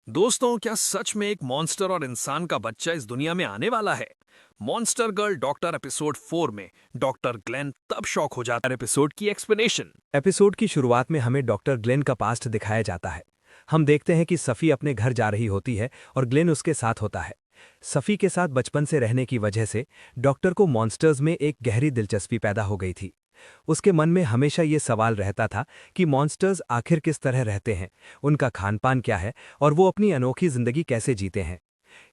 दोस्तों, क्या सच में एक मॉन्स्टर और इंसान का बच्चा इस दुनिया में आने वाला है? मॉन्स्टर गर्ल डॉक्टर एपिसोड 4 में डॉक्टर ग्लेन तब शॉक हो जाता है। एपिसोड की एक्सप्लेनेशन। एपिसोड की शुरुआत में हमें डॉक्टर ग्लेन का पास्ट दिखाया जाता है। हम देखते हैं कि सफ़ी अपने घर जा रही होती है और ग्लेन उसके साथ होता है। सफ़ी के साथ बचपन से रहने की वजह से डॉक्टर को मॉन्स्टर्स में एक गहरी दिलचस्पी पैदा हो गई थी। उसके मन में हमेशा ये सवाल रहता था कि मॉन्स्टर्स आखिर किस तरह रहते हैं, उनका खानपान क्या है और वो अपनी अनोखी जिंदगी कैसे जीते हैं।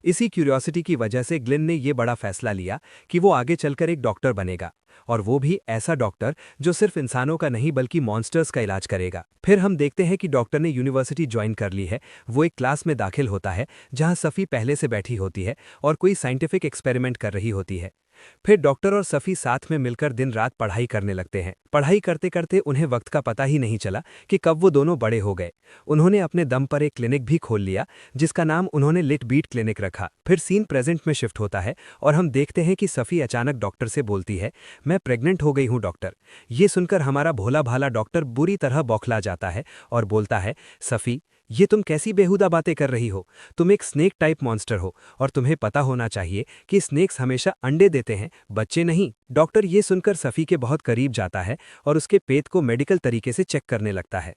इसी क्यूरियोसिटी की वजह से ग्लेन ने ये बड़ा फैसला लिया कि वो आगे चलकर एक डॉक्टर बनेगा, और वो भी ऐसा डॉक्टर जो सिर्फ इंसानों का नहीं बल्कि मॉन्स्टर्स का इलाज करेगा। फिर हम देखते हैं कि डॉक्टर ने यूनिवर्सिटी ज्वाइन कर ली है। वो एक क्लास में दाखिल होता है जहां सफ़ी पहले से बैठी होती है और कोई साइंटिफिक एक्सपेरिमेंट कर रही होती है। फिर डॉक्टर और सफ़ी साथ में मिलकर दिन रात पढ़ाई करने लगते हैं। पढ़ाई करते करते उन्हें वक्त का पता ही नहीं चला कि कब वो दोनों बड़े हो गए। उन्होंने अपने दम पर एक क्लिनिक भी खोल लिया जिसका नाम उन्होंने लिट बीट क्लिनिक रखा। फिर सीन प्रेजेंट में शिफ्ट होता है और हम देखते हैं कि सफ़ी अचानक डॉक्टर से बोलती है, मैं प्रेग्नेंट हो गई हूं डॉक्टर। ये सुनकर हमारा भोला भाला डॉक्टर बुरी तरह बौखला जाता है और बोलता है, सफ़ी, ये तुम कैसी बेहुदा बातें कर रही हो? तुम एक स्नेक टाइप मॉन्स्टर हो और तुम्हें पता होना चाहिए कि स्नेक्स हमेशा अंडे देते हैं, बच्चे नहीं। डॉक्टर ये सुनकर सफ़ी के बहुत करीब जाता है और उसके पेट को मेडिकल तरीके से चेक करने लगता है।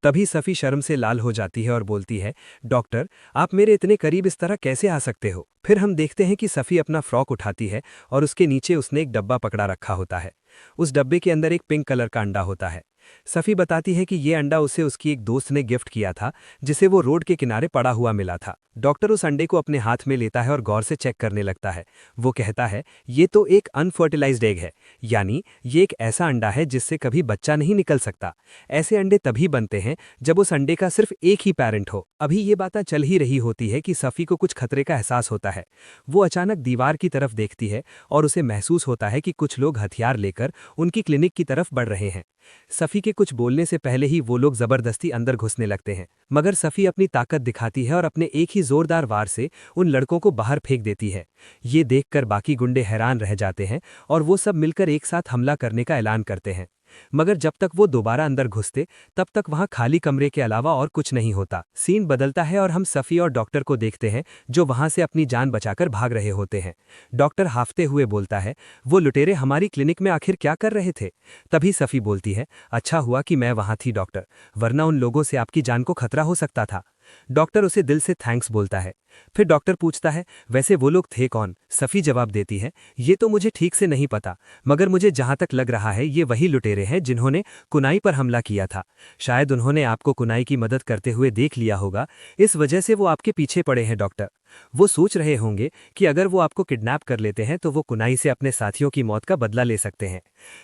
तभी सफ़ी शर्म से लाल हो जाती है और बोलती है, डॉक्टर, आप मेरे इतने करीब इस तरह कैसे आ सकते हो? फिर हम देखते हैं कि सफ़ी अपना फ्रॉक उठाती है और उसके नीचे उसने एक डब्बा पकड़ा रखा होता है। उस डब्बे के अंदर एक पिंक कलर का अंडा होता है। सफ़ी बताती है कि ये अंडा उसे उसकी एक दोस्त ने गिफ्ट किया था, जिसे वो रोड के किनारे पड़ा हुआ मिला था। डॉक्टर उस अंडे को अपने हाथ में लेता है और गौर से चेक करने लगता है। वो कहता है, ये तो एक अनफर्टिलाइज्ड एग है, यानी ये एक ऐसा अंडा है जिससे कभी बच्चा नहीं निकल सकता। ऐसे अंडे तभी बनते हैं जब उस अंडे का सिर्फ एक ही पैरेंट हो। अभी ये बातें चल ही रही होती है कि सफ़ी को कुछ खतरे का एहसास होता है। वो अचानक दीवार की तरफ देखती है और उसे महसूस होता है कि कुछ लोग हथियार लेकर उनकी क्लिनिक की तरफ बढ़ रहे हैं। सफ़ी के कुछ बोलने से पहले ही वो लोग जबरदस्ती अंदर घुसने लगते हैं, मगर सफ़ी अपनी ताकत दिखाती है और अपने एक ही जोरदार वार से उन लड़कों को बाहर फेंक देती है। ये देखकर बाकी गुंडे हैरान रह जाते हैं और वो सब मिलकर एक साथ हमला करने का ऐलान करते हैं। मगर जब तक वो दोबारा अंदर घुसते तब तक वहां खाली कमरे के अलावा और कुछ नहीं होता। सीन बदलता है और हम सफ़ी और डॉक्टर को देखते हैं जो वहां से अपनी जान बचाकर भाग रहे होते हैं। डॉक्टर हाफते हुए बोलता है, वो लुटेरे हमारी क्लिनिक में आखिर क्या कर रहे थे? तभी सफ़ी बोलती है, अच्छा हुआ कि मैं वहां थी डॉक्टर, वरना उन लोगों से आपकी जान को खतरा हो सकता था। डॉक्टर उसे दिल से थैंक्स बोलता है। फिर डॉक्टर पूछता है, वैसे वो लोग थे कौन? सफ़ी जवाब देती है, ये तो मुझे ठीक से नहीं पता, मगर मुझे जहां तक लग रहा है ये वही लुटेरे हैं जिन्होंने कुनाई पर हमला किया था। शायद उन्होंने आपको कुनाई की मदद करते हुए देख लिया होगा, इस वजह से वो आपके पीछे पड़े हैं डॉक्टर। वो सोच रहे होंगे कि अगर वो आपको किडनैप कर लेते हैं तो वो कुनाई से अपने साथियों की मौत का बदला ले सकते हैं।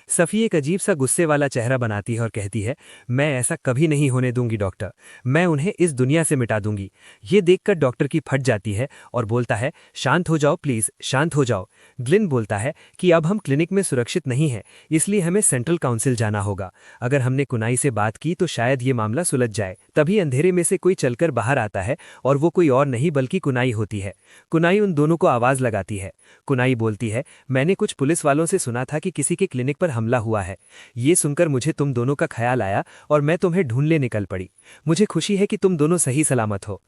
सफ़ी एक अजीब सा गुस्से वाला चेहरा बनाती है और कहती है, मैं ऐसा कभी नहीं होने दूंगी डॉक्टर, मैं उन्हें इस दुनिया से मिटा दूंगी। ये देखकर डॉक्टर की फट जाती है और बोलता है, शांत हो जाओ प्लीज, शांत हो जाओ। ग्लिन बोलता है कि अब हम क्लिनिक में सुरक्षित नहीं हैं, इसलिए हमें सेंट्रल काउंसिल जाना होगा। अगर हमने कुनाई से बात की तो शायद ये मामला सुलझ जाए। तभी अंधेरे में से कोई चलकर बाहर आता है और वो कोई और नहीं बल्कि कुनाई होती है। कुनाई उन दोनों को आवाज लगाती है। कुनाई बोलती है, मैंने कुछ पुलिस वालों से सुना था कि किसी के क्लिनिक पर हमला हुआ है। ये सुनकर मुझे तुम दोनों का ख्याल आया और मैं तुम्हें ढूंढने निकल पड़ी। मुझे खुशी है कि तुम दोनों सही सलामत हो।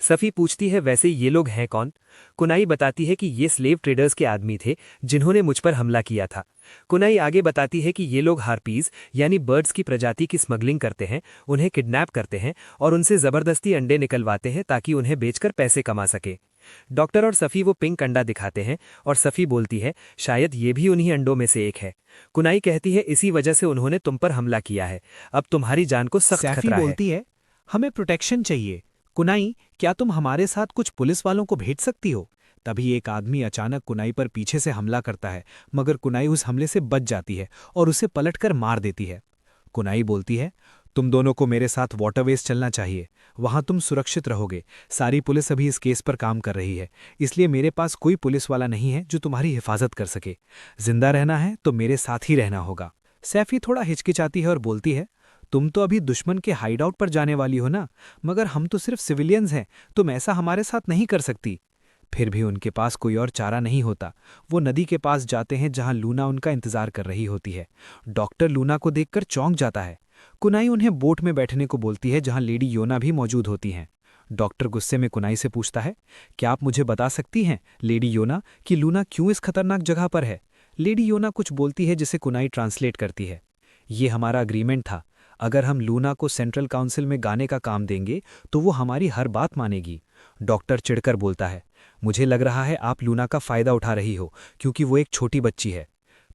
सफ़ी पूछती है, वैसे ये लोग हैं कौन? कुनाई बताती है कि ये स्लेव ट्रेडर्स के आदमी थे जिन्होंने मुझ पर हमला किया था। कुनाई आगे बताती है कि ये लोग हार्पीज यानी बर्ड्स की प्रजाति की स्मगलिंग करते हैं, उन्हें किडनैप करते हैं और उनसे जबरदस्ती अंडे निकलवाते हैं ताकि उन्हें बेचकर पैसे कमा सके। डॉक्टर और सफ़ी वो पिंक अंडा दिखाते हैं और सफ़ी बोलती है, शायद ये भी उन्हीं अंडों में से एक है। कुनाई कहती है, इसी वजह से उन्होंने तुम पर हमला किया है, अब तुम्हारी जान को सख्त सैफी खतरा है। बोलती है, हमें प्रोटेक्शन चाहिए। कुनाई, क्या तुम हमारे साथ कुछ पुलिस वालों को भेज सकती हो? तभी एक आदमी अचानक कुनाई पर पीछे से हमला करता है, मगर कुनाई उस हमले से बच जाती है और उसे पलटकर मार देती है। कुनाई बोलती है, तुम दोनों को मेरे साथ वाटरवेज चलना चाहिए, वहां तुम सुरक्षित रहोगे। सारी पुलिस अभी इस केस पर काम कर रही है, इसलिए मेरे पास कोई पुलिस वाला नहीं है जो तुम्हारी हिफाजत कर सके। जिंदा रहना है तो मेरे साथ ही रहना होगा। सैफी थोड़ा हिचकिचाती है और बोलती है, तुम तो अभी दुश्मन के हाइडआउट पर जाने वाली हो ना, मगर हम तो सिर्फ सिविलियंस हैं, तुम ऐसा हमारे साथ नहीं कर सकती। फिर भी उनके पास कोई और चारा नहीं होता। वो नदी के पास जाते हैं जहां लूना उनका इंतजार कर रही होती है। डॉक्टर लूना को देखकर चौंक जाता है। कुनाई उन्हें बोट में बैठने को बोलती है जहां लेडी योना भी मौजूद होती हैं। डॉक्टर गुस्से में कुनाई से पूछता है, क्या आप मुझे बता सकती हैं लेडी योना कि लूना क्यों इस खतरनाक जगह पर है? लेडी योना कुछ बोलती है जिसे कुनाई ट्रांसलेट करती है। ये हमारा अग्रीमेंट था, अगर हम लूना को सेंट्रल काउंसिल में गाने का काम देंगे तो वो हमारी हर बात मानेगी। डॉक्टर चिढ़कर बोलता है, मुझे लग रहा है आप लूना का फायदा उठा रही हो क्योंकि वो एक छोटी बच्ची है।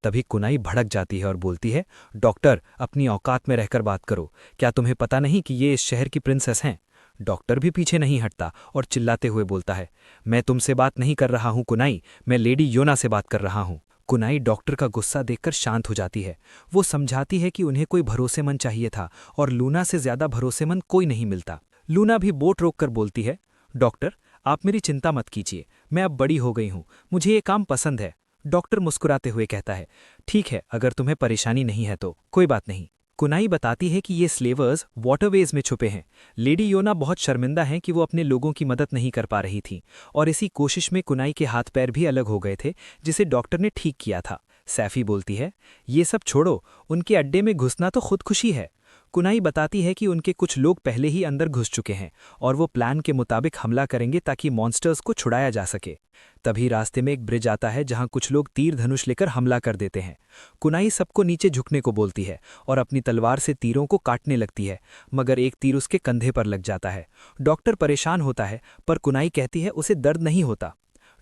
तभी कुनाई भड़क जाती है और बोलती है, डॉक्टर अपनी औकात में रहकर बात करो, क्या तुम्हें पता नहीं कि ये इस शहर की प्रिंसेस हैं? डॉक्टर भी पीछे नहीं हटता और चिल्लाते हुए बोलता है, मैं तुमसे बात नहीं कर रहा हूं कुनाई, मैं लेडी योना से बात कर रहा हूं। कुनाई डॉक्टर का गुस्सा देखकर शांत हो जाती है। वो समझाती है कि उन्हें कोई भरोसेमंद चाहिए था और लूना से ज्यादा भरोसेमंद कोई नहीं मिलता। लूना भी बोट रोककर बोलती है, डॉक्टर आप मेरी चिंता मत कीजिए, मैं अब बड़ी हो गई हूं, मुझे ये काम पसंद है। डॉक्टर मुस्कुराते हुए कहता है, ठीक है, अगर तुम्हें परेशानी नहीं है तो कोई बात नहीं। कुनाई बताती है कि ये स्लेवर्स वाटरवेज में छुपे हैं। लेडी योना बहुत शर्मिंदा हैं कि वो अपने लोगों की मदद नहीं कर पा रही थी और इसी कोशिश में कुनाई के हाथ पैर भी अलग हो गए थे जिसे डॉक्टर ने ठीक किया था। सैफी बोलती है, ये सब छोड़ो, उनके अड्डे में घुसना तो खुदकुशी है। कुनाई बताती है कि उनके कुछ लोग पहले ही अंदर घुस चुके हैं और वो प्लान के मुताबिक हमला करेंगे ताकि मॉन्स्टर्स को छुड़ाया जा सके। तभी रास्ते में एक ब्रिज आता है जहां कुछ लोग तीर धनुष लेकर हमला कर देते हैं। कुनाई सबको नीचे झुकने को बोलती है और अपनी तलवार से तीरों को काटने लगती है, मगर एक तीर उसके कंधे पर लग जाता है। डॉक्टर परेशान होता है पर कुनाई कहती है उसे दर्द नहीं होता।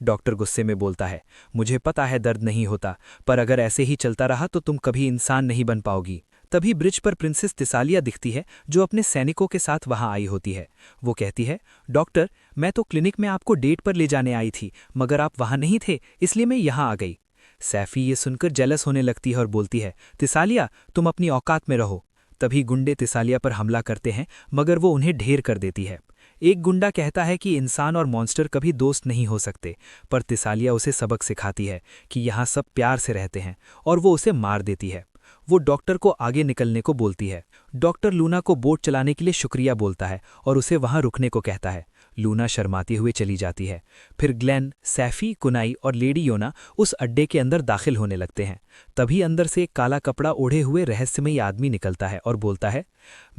डॉक्टर गुस्से में बोलता है, मुझे पता है दर्द नहीं होता, पर अगर ऐसे ही चलता रहा तो तुम कभी इंसान नहीं बन पाओगी। तभी ब्रिज पर प्रिंसेस तिसालिया दिखती है जो अपने सैनिकों के साथ वहां आई होती है। वो कहती है, डॉक्टर मैं तो क्लिनिक में आपको डेट पर ले जाने आई थी, मगर आप वहां नहीं थे इसलिए मैं यहां आ गई। सैफी ये सुनकर जेलस होने लगती है और बोलती है, तिसालिया तुम अपनी औकात में रहो। तभी गुंडे तिसालिया पर हमला करते हैं मगर वो उन्हें ढेर कर देती है। एक गुंडा कहता है कि इंसान और मॉन्स्टर कभी दोस्त नहीं हो सकते, पर तिसालिया उसे सबक सिखाती है कि यहाँ सब प्यार से रहते हैं और वो उसे मार देती है। वो डॉक्टर को आगे निकलने को बोलती है। डॉक्टर लूना को बोट चलाने के लिए शुक्रिया बोलता है और उसे वहां रुकने को कहता है। लूना शर्माती हुए चली जाती है। फिर ग्लेन, सैफी, कुनाई और लेडी योना उस अड्डे के अंदर दाखिल होने लगते हैं। तभी अंदर से एक काला कपड़ा ओढ़े हुए रहस्यमयी आदमी निकलता है और बोलता है,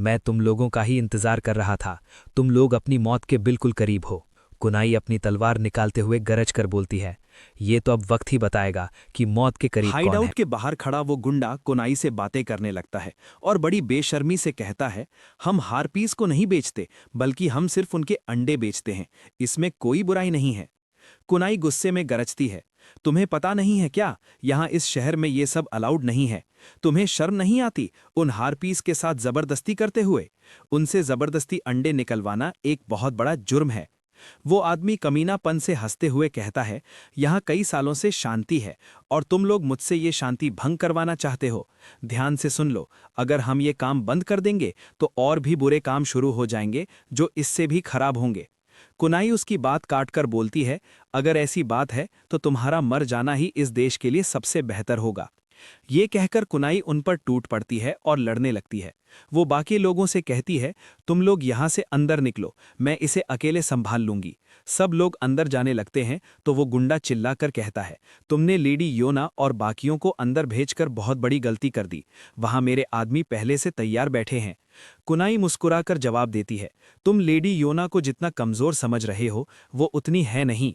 मैं तुम लोगों का ही इंतजार कर रहा था, तुम लोग अपनी मौत के बिल्कुल करीब हो। कुनाई अपनी तलवार निकालते हुए गरज कर बोलती है, ये तो अब वक्त ही बताएगा कि मौत के करीब कौन है। हाइडआउट के बाहर खड़ा वो गुंडा कुनाई से बातें करने लगता है और बड़ी बेशर्मी से कहता है, हम हारपीस को नहीं बेचते बल्कि हम सिर्फ उनके अंडे बेचते हैं, इसमें कोई बुराई नहीं है। कुनाई गुस्से में गरजती है, तुम्हें पता नहीं है क्या, यहाँ इस शहर में ये सब अलाउड नहीं है। तुम्हें शर्म नहीं आती उन हारपीस के साथ जबरदस्ती करते हुए? उनसे जबरदस्ती अंडे निकलवाना एक बहुत बड़ा जुर्म है। वो आदमी कमीनापन से हंसते हुए कहता है, यहाँ कई सालों से शांति है और तुम लोग मुझसे ये शांति भंग करवाना चाहते हो। ध्यान से सुन लो, अगर हम ये काम बंद कर देंगे तो और भी बुरे काम शुरू हो जाएंगे जो इससे भी खराब होंगे। कुनाई उसकी बात काटकर बोलती है, अगर ऐसी बात है तो तुम्हारा मर जाना ही इस देश के लिए सबसे बेहतर होगा। ये कहकर कुनाई उन पर टूट पड़ती है और लड़ने लगती है। वो बाकी लोगों से कहती है, तुम लोग यहाँ से अंदर निकलो, मैं इसे अकेले संभाल लूंगी। सब लोग अंदर जाने लगते हैं तो वो गुंडा चिल्लाकर कहता है, तुमने लेडी योना और बाकियों को अंदर भेजकर बहुत बड़ी गलती कर दी, वहां मेरे आदमी पहले से तैयार बैठे हैं। कुनाई मुस्कुराकर जवाब देती है, तुम लेडी योना को जितना कमजोर समझ रहे हो वो उतनी है नहीं।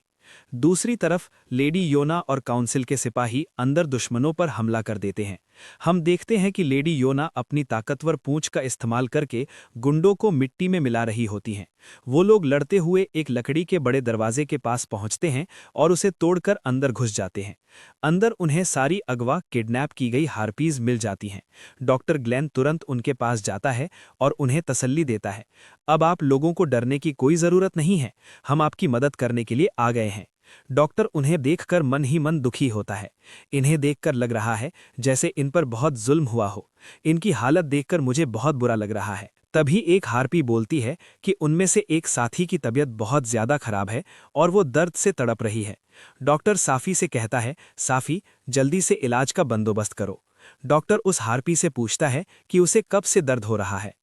दूसरी तरफ लेडी योना और काउंसिल के सिपाही अंदर दुश्मनों पर हमला कर देते हैं। हम देखते हैं कि लेडी योना अपनी ताकतवर पूंछ का इस्तेमाल करके गुंडों को मिट्टी में मिला रही होती हैं। वो लोग लड़ते हुए एक लकड़ी के बड़े दरवाजे के पास पहुंचते हैं और उसे तोड़कर अंदर घुस जाते हैं। अंदर उन्हें सारी अगवा किडनैप की गई हार्पीज मिल जाती हैं। डॉक्टर ग्लेन तुरंत उनके पास जाता है और उन्हें तसल्ली देता है, अब आप लोगों को डरने की कोई जरूरत नहीं है, हम आपकी मदद करने के लिए आ गए हैं। डॉक्टर उन्हें देखकर मन ही मन दुखी होता है। इन्हें देखकर लग रहा है जैसे इन पर बहुत जुल्म हुआ हो। इनकी हालत देखकर मुझे बहुत बुरा लग रहा है। तभी एक हार्पी बोलती है कि उनमें से एक साथी की तबीयत बहुत ज्यादा खराब है और वो दर्द से तड़प रही है। डॉक्टर साफी से कहता है, साफी जल्दी से इलाज का बंदोबस्त करो। डॉक्टर उस हार्पी से पूछता है कि उसे कब से दर्द हो रहा है।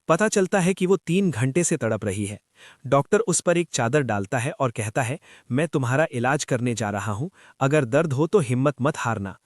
पता चलता है कि वो 3 घंटे से तड़प रही है। डॉक्टर उस पर एक चादर डालता है और कहता है, मैं तुम्हारा इलाज करने जा रहा हूं, अगर दर्द हो तो हिम्मत मत हारना।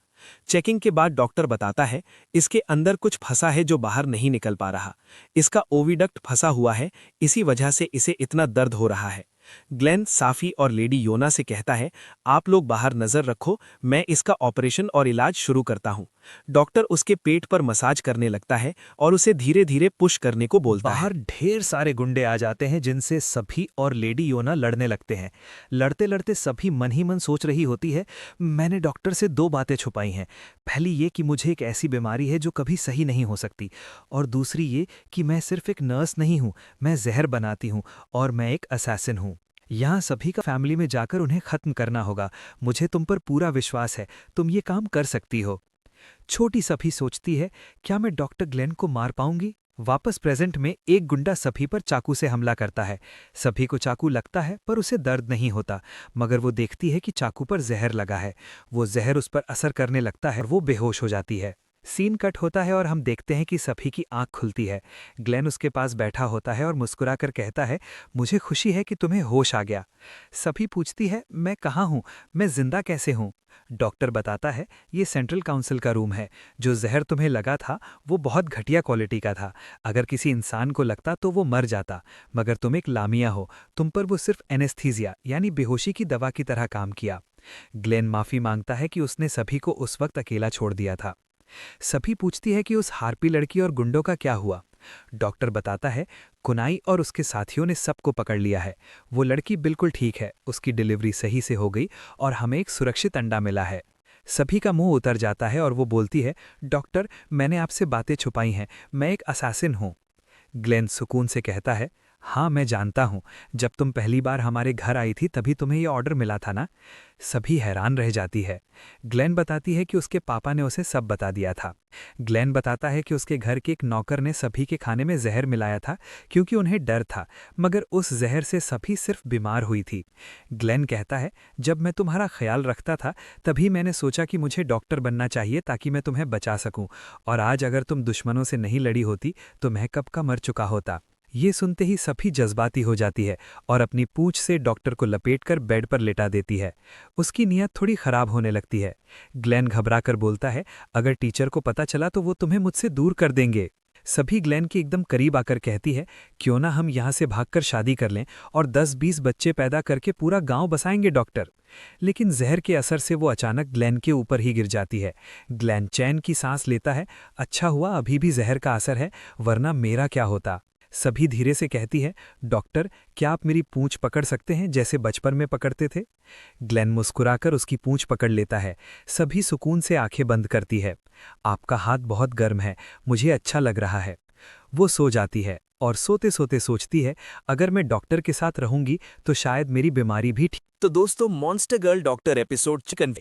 चेकिंग के बाद डॉक्टर बताता है इसके अंदर कुछ फंसा है जो बाहर नहीं निकल पा रहा। इसका ओविडक्ट फंसा हुआ है, इसी वजह से इसे इतना दर्द हो रहा है। ग्लेन साफी और लेडी योना से कहता है आप लोग बाहर नजर रखो, मैं इसका ऑपरेशन और इलाज शुरू करता हूं। डॉक्टर उसके पेट पर मसाज करने लगता है और उसे धीरे धीरे पुश करने को बोलता है। बाहर ढेर सारे गुंडे आ जाते हैं जिनसे सभी और लेडी योना लड़ने लगते हैं। लड़ते लड़ते सभी मन ही मन सोच रही होती है मैंने डॉक्टर से 2 बातें छुपाई हैं। पहली ये कि मुझे एक ऐसी बीमारी है जो कभी सही नहीं हो सकती, और दूसरी ये कि मैं सिर्फ एक नर्स नहीं हूँ, मैं जहर बनाती हूँ और मैं एक असैसिन हूँ। यहाँ सभी का फैमिली में जाकर उन्हें खत्म करना होगा। मुझे तुम पर पूरा विश्वास है, तुम ये काम कर सकती हो। छोटी सभी सोचती है क्या मैं डॉक्टर ग्लेन को मार पाऊंगी। वापस प्रेजेंट में एक गुंडा सभी पर चाकू से हमला करता है। सभी को चाकू लगता है पर उसे दर्द नहीं होता, मगर वो देखती है कि चाकू पर जहर लगा है। वो जहर उस पर असर करने लगता है और वो बेहोश हो जाती है। सीन कट होता है और हम देखते हैं कि सभी की आंख खुलती है। ग्लेन उसके पास बैठा होता है और मुस्कुराकर कहता है मुझे खुशी है कि तुम्हें होश आ गया। सभी पूछती है मैं कहाँ हूँ, मैं जिंदा कैसे हूँ। डॉक्टर बताता है ये सेंट्रल काउंसिल का रूम है। जो जहर तुम्हें लगा था वो बहुत घटिया क्वालिटी का था। अगर किसी इंसान को लगता तो वो मर जाता, मगर तुम एक लामिया हो, तुम पर वो सिर्फ एनेस्थीसिया यानी बेहोशी की दवा की तरह काम किया। ग्लेन माफी मांगता है कि उसने सभी को उस वक्त अकेला छोड़ दिया था। सभी पूछती है कि उस हार्पी लड़की और गुंडों का क्या हुआ। डॉक्टर बताता है कुनाई और उसके साथियों ने सबको पकड़ लिया है। वो लड़की बिल्कुल ठीक है, उसकी डिलीवरी सही से हो गई और हमें एक सुरक्षित अंडा मिला है। सभी का मुंह उतर जाता है और वो बोलती है डॉक्टर मैंने आपसे बातें छुपाई हैं, मैं एक असैसिन हूँ। ग्लेन सुकून से कहता है हाँ मैं जानता हूँ, जब तुम पहली बार हमारे घर आई थी तभी तुम्हें ये ऑर्डर मिला था ना। सभी हैरान रह जाती है। ग्लेन बताती है कि उसके पापा ने उसे सब बता दिया था। ग्लेन बताता है कि उसके घर के एक नौकर ने सभी के खाने में जहर मिलाया था क्योंकि उन्हें डर था, मगर उस जहर से सभी सिर्फ बीमार हुई थी। ग्लेन कहता है जब मैं तुम्हारा ख्याल रखता था तभी मैंने सोचा कि मुझे डॉक्टर बनना चाहिए ताकि मैं तुम्हें बचा सकूं, और आज अगर तुम दुश्मनों से नहीं लड़ी होती तो मैं कब का मर चुका होता। ये सुनते ही सभी जज्बाती हो जाती है और अपनी पूंछ से डॉक्टर को लपेटकर बेड पर लेटा देती है। उसकी नीयत थोड़ी खराब होने लगती है। ग्लेन घबराकर बोलता है अगर टीचर को पता चला तो वो तुम्हें मुझसे दूर कर देंगे। सभी ग्लेन के एकदम करीब आकर कहती है क्यों ना हम यहाँ से भागकर शादी कर लें और 10-20 बच्चे पैदा करके पूरा गांव बसाएंगे डॉक्टर। लेकिन जहर के असर से वो अचानक ग्लेन के ऊपर ही गिर जाती है। ग्लेन चैन की सांस लेता है, अच्छा हुआ अभी भी जहर का असर है, वरना मेरा क्या होता। सभी धीरे से कहती है डॉक्टर क्या आप मेरी पूंछ पकड़ सकते हैं जैसे बचपन में पकड़ते थे। ग्लेन मुस्कुराकर उसकी पूंछ पकड़ लेता है। सभी सुकून से आंखें बंद करती है। आपका हाथ बहुत गर्म है, मुझे अच्छा लग रहा है। वो सो जाती है और सोते सोते सोचती है अगर मैं डॉक्टर के साथ रहूंगी तो शायद मेरी बीमारी भी ठीक। तो दोस्तों monster girl doctor episode chicken